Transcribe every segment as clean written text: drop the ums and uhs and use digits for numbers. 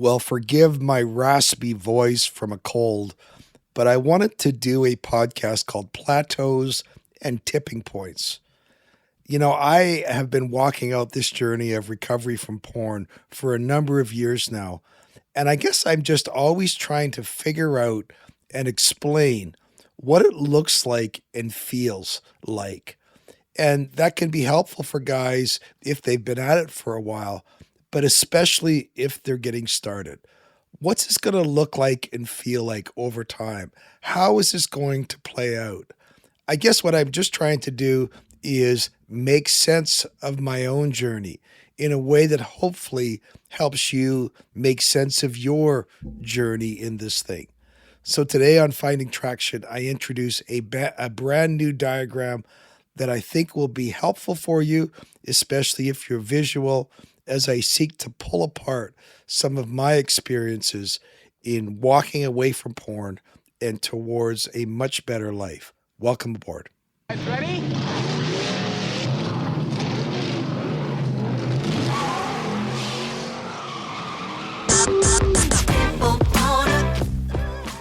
Well, forgive my raspy voice from a cold, but I wanted to do a podcast called Plateaus and Tipping Points. I have been walking out this journey of recovery from porn for a number of years now, and I guess I'm just always trying to figure out and explain what it looks like and feels like. And that can be helpful for guys if they've been at it for a while, but especially if they're getting started. What's this going to look like and feel like over time? How is this going to play out? I guess what I'm just trying to do is make sense of my own journey in a way that hopefully helps you make sense of your journey in this thing. So today on Finding Traction, I introduce a brand new diagram that I think will be helpful for you, especially if you're visual, as I seek to pull apart some of my experiences in walking away from porn and towards a much better life. Welcome aboard. Guys ready?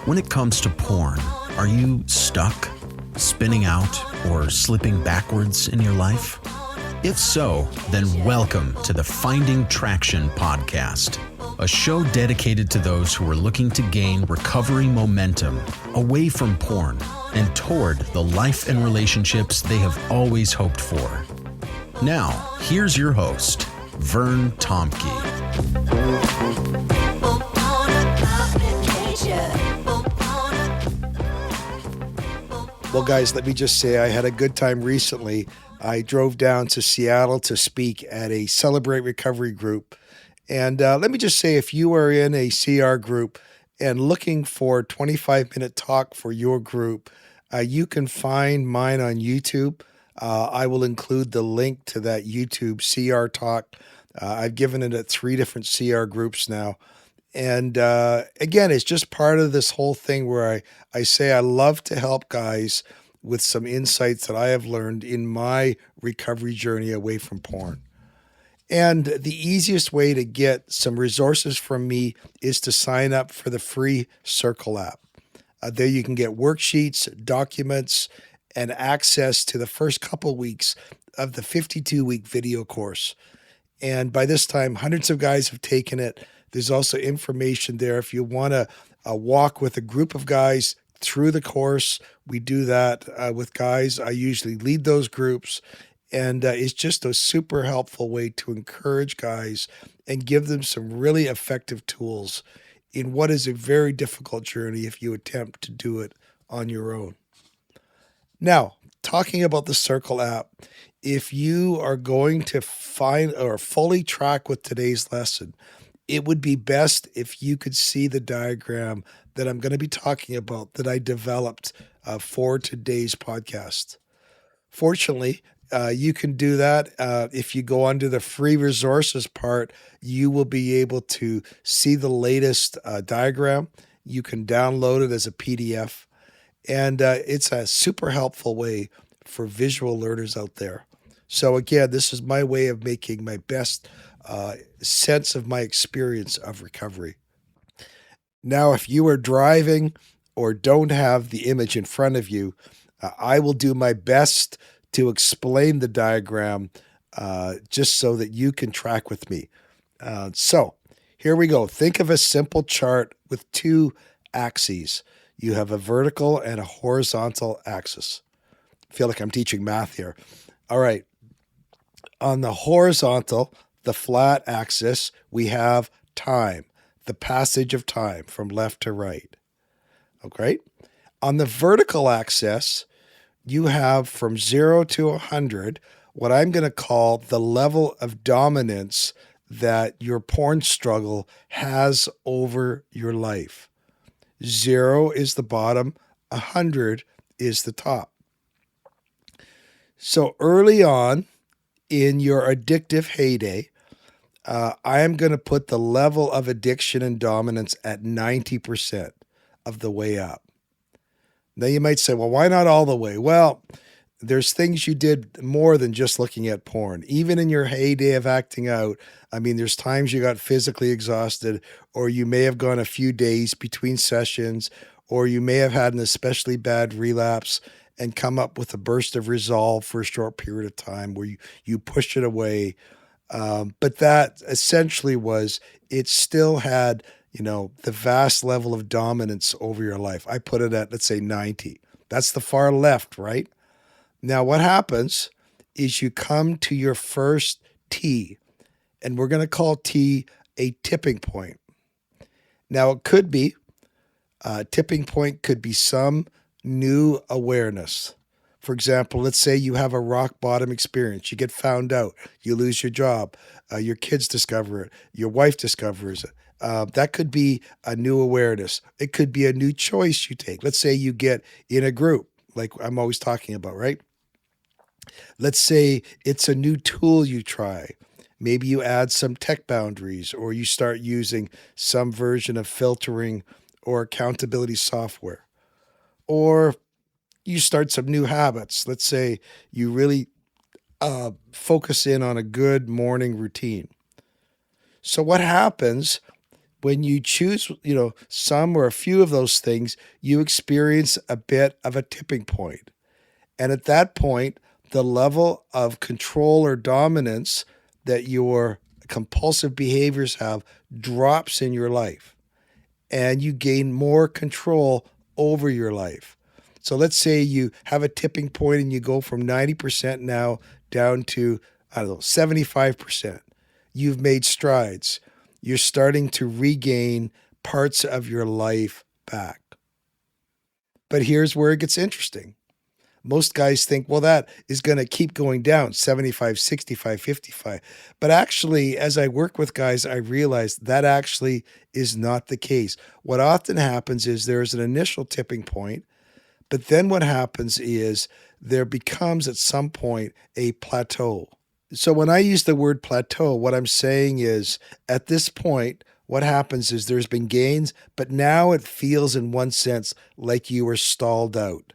When it comes to porn, are you stuck, spinning out, or slipping backwards in your life? If so, then welcome to the Finding Traction podcast, a show dedicated to those who are looking to gain recovery momentum away from porn and toward the life and relationships they have always hoped for. Now, here's your host, Vern Tomke. Well, guys, let me just say I had a good time recently. I drove down to Seattle to speak at a Celebrate Recovery group. And let me just say, if you are in a CR group and looking for a 25-minute talk for your group, you can find mine on YouTube. I will include the link to that YouTube CR talk. I've given it at 3 different CR groups now. And again, it's just part of this whole thing where I say I love to help guys with some insights that I have learned in my recovery journey away from porn. And the easiest way to get some resources from me is to sign up for the free Circle app. There you can get worksheets, documents, and access to the first couple weeks of the 52-week video course. And by this time, hundreds of guys have taken it. There's also information there if you want to walk with a group of guys through the course. We do that with guys. I usually lead those groups, and it's just a super helpful way to encourage guys and give them some really effective tools in what is a very difficult journey if you attempt to do it on your own. Now, talking about the Circle app, if you are going to find or fully track with today's lesson, it would be best if you could see the diagram that I'm going to be talking about that I developed for today's podcast. Fortunately, you can do that. If you go under the free resources part, you will be able to see the latest diagram. You can download it as a PDF. And it's a super helpful way for visual learners out there. So again, this is my way of making my best sense of my experience of recovery. Now, if you are driving or don't have the image in front of you, I will do my best to explain the diagram just so that you can track with me. So here we go. Think of a simple chart with 2 axes. You have a vertical and a horizontal axis. I feel like I'm teaching math here. All right. On the horizontal, the flat axis, we have time, the passage of time from left to right. Okay? On the vertical axis, you have from 0 to 100, what I'm going to call the level of dominance that your porn struggle has over your life. 0 is the bottom, 100 is the top. So early on in your addictive heyday, I am going to put the level of addiction and dominance at 90% of the way up. Now you might say, well, why not all the way? Well, There's things you did more than just looking at porn. Even in your heyday of acting out, I mean, there's times you got physically exhausted, or you may have gone a few days between sessions, or you may have had an especially bad relapse and come up with a burst of resolve for a short period of time where you push it away. But that essentially was, it still had, the vast level of dominance over your life. I put it at, let's say, 90. That's the far left, right? Now, what happens is you come to your first T, and we're going to call T a tipping point. Now, it could be, tipping point could be some new awareness. For example, let's say you have a rock bottom experience. You get found out. You lose your job. Your kids discover it. Your wife discovers it. That could be a new awareness. It could be a new choice you take. Let's say you get in a group, like I'm always talking about, right? Let's say it's a new tool you try. Maybe you add some tech boundaries, or you start using some version of filtering or accountability software. Or you start some new habits. Let's say you really focus in on a good morning routine. So what happens when you choose, some or a few of those things, you experience a bit of a tipping point. And at that point, the level of control or dominance that your compulsive behaviors have drops in your life, and you gain more control over your life. So let's say you have a tipping point and you go from 90% now down to, 75%. You've made strides. You're starting to regain parts of your life back. But here's where it gets interesting. Most guys think, well, that is going to keep going down, 75, 65, 55. But actually, as I work with guys, I realize that actually is not the case. What often happens is there's an initial tipping point, but then what happens is there becomes at some point a plateau. So when I use the word plateau, what I'm saying is at this point, what happens is there's been gains, but now it feels in one sense like you were stalled out.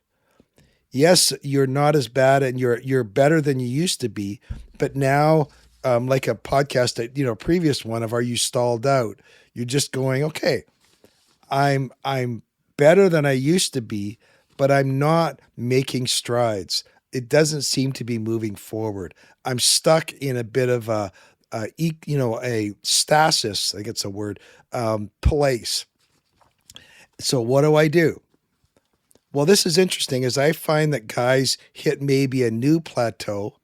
Yes, you're not as bad and you're better than you used to be, but now, like a podcast that, previous one of Are You Stalled Out? You're just going, okay, I'm better than I used to be, but I'm not making strides. It doesn't seem to be moving forward. I'm stuck in a bit of a stasis, I think it's a word, place. So what do I do? Well, this is interesting as I find that guys hit maybe a new plateau.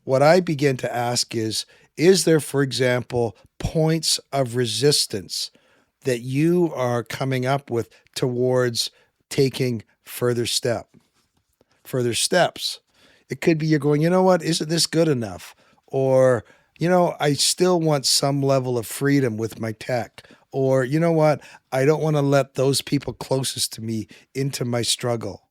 What I begin to ask is there, for example, points of resistance that you are coming up with towards taking further steps? It could be you're going, you know what, isn't this good enough? Or, I still want some level of freedom with my tech. Or, you know what, I don't want to let those people closest to me into my struggle.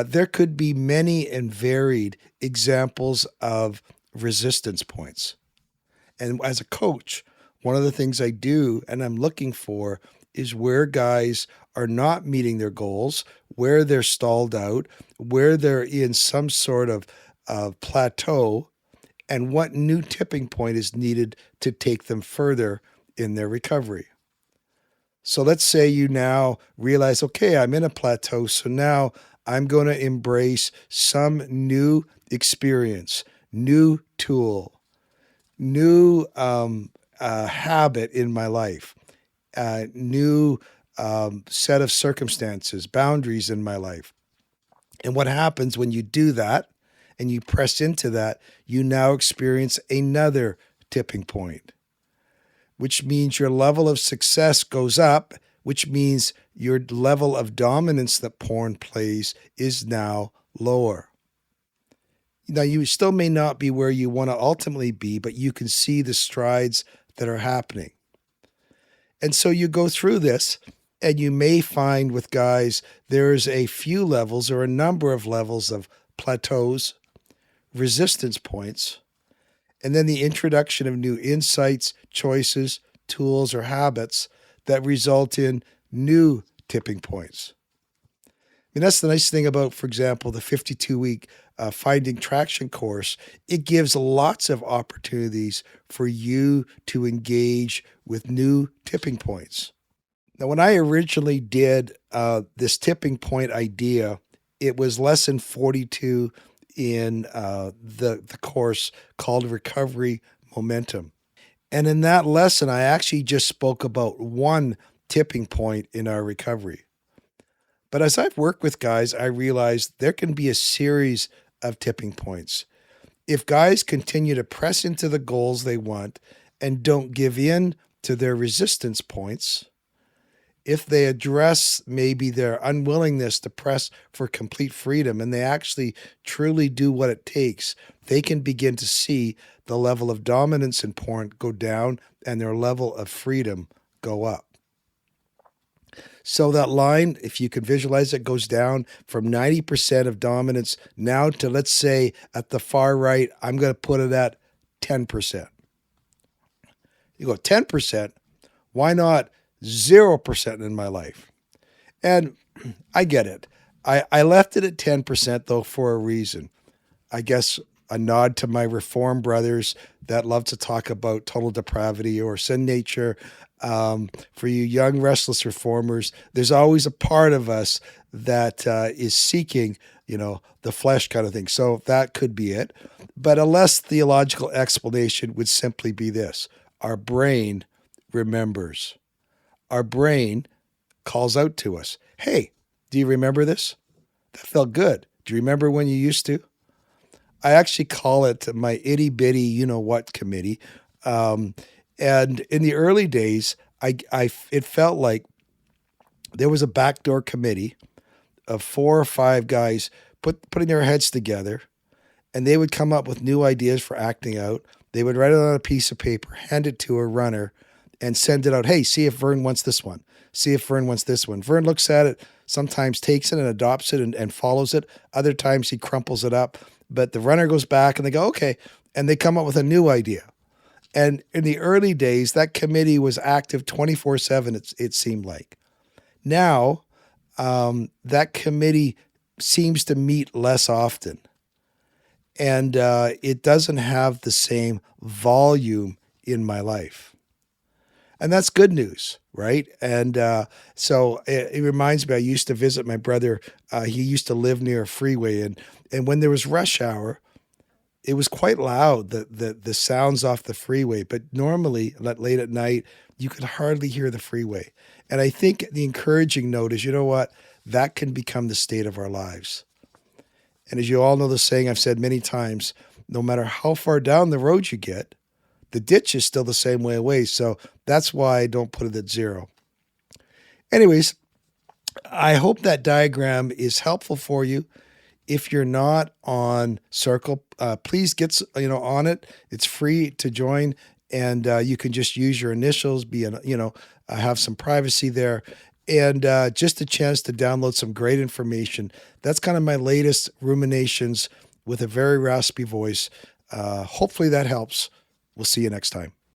There could be many and varied examples of resistance points. And as a coach, one of the things I do and I'm looking for is where guys are not meeting their goals, where they're stalled out, where they're in some sort of plateau, and what new tipping point is needed to take them further in their recovery. So let's say you now realize, okay, I'm in a plateau, so now I'm going to embrace some new experience, new tool, new habit in my life, new set of circumstances, boundaries in my life. And what happens when you do that and you press into that, you now experience another tipping point, which means your level of success goes up, which means your level of dominance that porn plays is now lower. Now, you still may not be where you want to ultimately be, but you can see the strides that are happening. And so you go through this, and you may find with guys, there's a few levels or a number of levels of plateaus, resistance points, and then the introduction of new insights, choices, tools, or habits that result in new tipping points. mean, that's the nice thing about, for example, the 52-week Finding Traction course. It gives lots of opportunities for you to engage with new tipping points. Now, when I originally did this tipping point idea, it was lesson 42 in the course called Recovery Momentum. And in that lesson, I actually just spoke about one tipping point in our recovery. But as I've worked with guys, I realized there can be a series of tipping points. If guys continue to press into the goals they want and don't give in to their resistance points, if they address maybe their unwillingness to press for complete freedom and they actually truly do what it takes, they can begin to see the level of dominance in porn go down and their level of freedom go up. So that line, if you can visualize it, goes down from 90% of dominance now to, let's say, at the far right, I'm going to put it at 10%. You go, 10%? Why not 0% in my life? And I get it. I left it at 10%, though, for a reason. I guess a nod to my Reform brothers that love to talk about total depravity or sin nature. For you young, restless reformers, there's always a part of us that is seeking, the flesh kind of thing. So that could be it. But a less theological explanation would simply be this. Our brain remembers. Our brain calls out to us. Hey, do you remember this? That felt good. Do you remember when you used to? I actually call it my itty bitty, you-know-what committee. And in the early days, it felt like there was a backdoor committee of 4 or 5 guys putting their heads together, and they would come up with new ideas for acting out. They would write it on a piece of paper, hand it to a runner, and send it out. Hey, see if Vern wants this one. See if Vern wants this one. Vern looks at it, sometimes takes it and adopts it and follows it. Other times he crumples it up. But the runner goes back and they go, okay. And they come up with a new idea. And in the early days, that committee was active 24/7, it seemed like. Now, that committee seems to meet less often. And it doesn't have the same volume in my life. And that's good news, right? And so it reminds me, I used to visit my brother. He used to live near a freeway. And when there was rush hour, it was quite loud, the sounds off the freeway. But normally, late at night, you could hardly hear the freeway. And I think the encouraging note is, you know what? That can become the state of our lives. And as you all know the saying I've said many times, no matter how far down the road you get, the ditch is still the same way away. So that's why I don't put it at 0. Anyways, I hope that diagram is helpful for you. If you're not on Circle, please get on it. It's free to join, and you can just use your initials. Have some privacy there, and just a chance to download some great information. That's kind of my latest ruminations with a very raspy voice. Hopefully that helps. We'll see you next time.